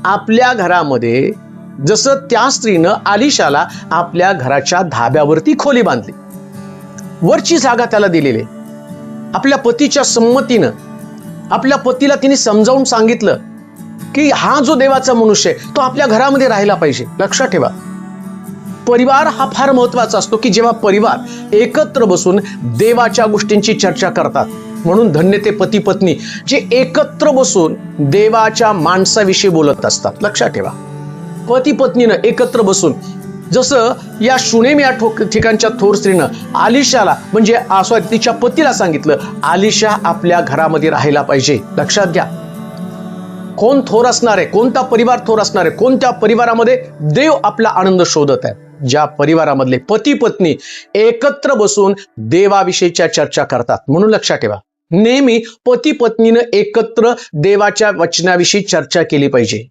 आपल्या घरामध्ये जसं त्या स्त्रीनं आलिशाला आपल्या घराच्या धाब्यावरती खोली बांधली, वरची जागा त्याला दिलेली, आपल्या पतीच्या संमतीनं आपल्या पतीला तिने समजावून सांगितलं की हा जो देवाचा मनुष्य आहे तो आपल्या घरामध्ये राहायला पाहिजे. लक्षात ठेवा, परिवार हा फार महत्वाचा असतो की जेव्हा परिवार एकत्र बसून देवाच्या गोष्टींची चर्चा करतात. म्हणून धन्य ते पती पत्नी जे एकत्र बसून देवाच्या माणसाविषयी बोलत असतात. लक्षात ठेवा, पती पत्नीनं एकत्र बसून, जसं या शुनेम या ठिकाणच्या थोर स्त्रीनं आलिशाला म्हणजे तिच्या पतीला सांगितलं आलिशा आपल्या घरामध्ये राहायला पाहिजे. लक्षात घ्या, कोण थोर असणार आहे, कोणता परिवार थोर असणार आहे, कोणत्या परिवारामध्ये देव आपला आनंद शोधत आहे? ज्या परिवारामधले पती पत्नी एकत्र बसून देवाविषयीच्या चर्चा करतात. म्हणून लक्षात ठेवा, नेहमी पती पत्नीनं एकत्र देवाच्या वचनाविषयी चर्चा केली पाहिजे.